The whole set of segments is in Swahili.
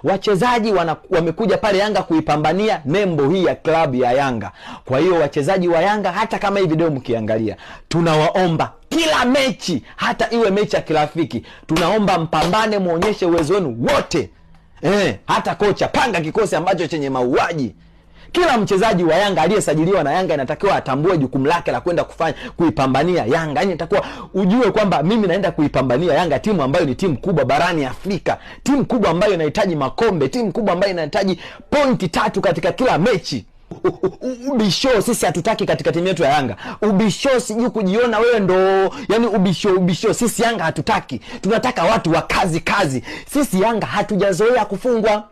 Wachezaji wamekuja pale Yanga kuipambania nembo hii ya klabu ya Yanga. Kwa hiyo wachezaji wa Yanga, hata kama hii video mkiangalia, tunawaomba kila mechi, hata iwe mechi ya kirafiki, tunaomba mpambane, muonyeshe uwezo wenu wote. Hata kocha, panga kikosi ambacho chenye mauaji. Kila mchezaji wa Yanga aliyesajiliwa na Yanga inatakiwa atambue jukumu lake la kwenda kuipambania Yanga. Yaani inatakiwa ujue kwamba mimi naenda kuipambania Yanga, timu ambayo ni timu kubwa barani Afrika, timu kubwa ambayo inahitaji makombe, timu kubwa ambayo inahitaji pointi 3 katika kila mechi. Ubisho sisi hatutaki katika timu yetu ya Yanga. Ubisho siju kujiona wewe ndo, yani ubisho sisi Yanga hatutaki. Tunataka watu wa kazi. Sisi Yanga hatujazoea kufungwa.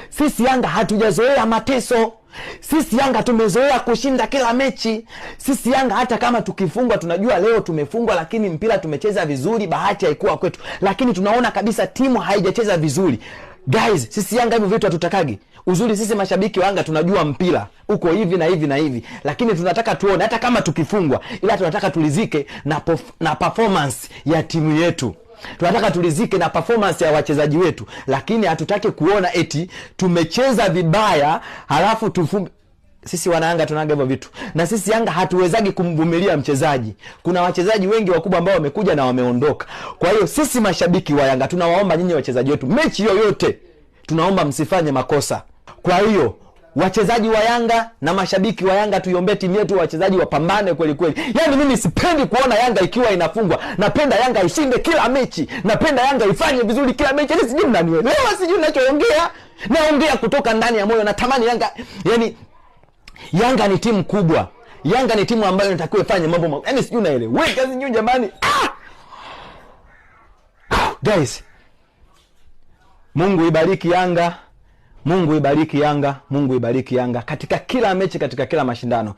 Sisi Yanga hatujazoea mateso. Sisi Yanga tumezoea kushinda kila mechi. Sisi Yanga hata kama tukifungwa tunajua leo tumefungwa, lakini mpira tumecheza vizuri, bahati haikuwa kwetu. Lakini tunaona kabisa timu haijacheza vizuri. Guys, sisi Yanga hivyo vitu hatutakagi. Uzuri sisi mashabiki wa Yanga tunajua mpira uko hivi na hivi na hivi, lakini tunataka tuone hata kama tukifungwa, ila tunataka tulizike na performance ya timu yetu. Tunataka tulizike na performance ya wachezaji wetu, lakini hatutaki kuona eti tumecheza vibaya halafu tufumbe. Sisi wana Yanga tunaga hivyo vitu. Na sisi Yanga hatuwezagi kumvumilia mchezaji. Kuna wachezaji wengi wakubwa ambao wamekuja na wameondoka. Kwa hiyo sisi mashabiki wa Yanga tunawaomba nyinyi wachezaji wetu, mechi yoyote tunaomba msifanye makosa. Kwa hiyo wachezaji wa Yanga na mashabiki wa Yanga tuiombee timu yetu, wachezaji wapambane kweli kweli. Yaani mimi sipendi kuona Yanga ikiwa inafungwa. Napenda Yanga ishinde kila mechi. Napenda Yanga ifanye vizuri kila mechi. Yaani sijui mnanielewa, sijui ninachoongea. Naongea kutoka ndani ya moyo. Natamani Yanga, yani Yanga ni timu kubwa. Yanga ni timu ambayo inatakiwa ifanye mambo. Yaani sijui naeleweka, sijui jamani. Guys, Mungu ibariki Yanga. Mungu ibariki Yanga, Mungu ibariki Yanga katika kila mechi, katika kila mashindano.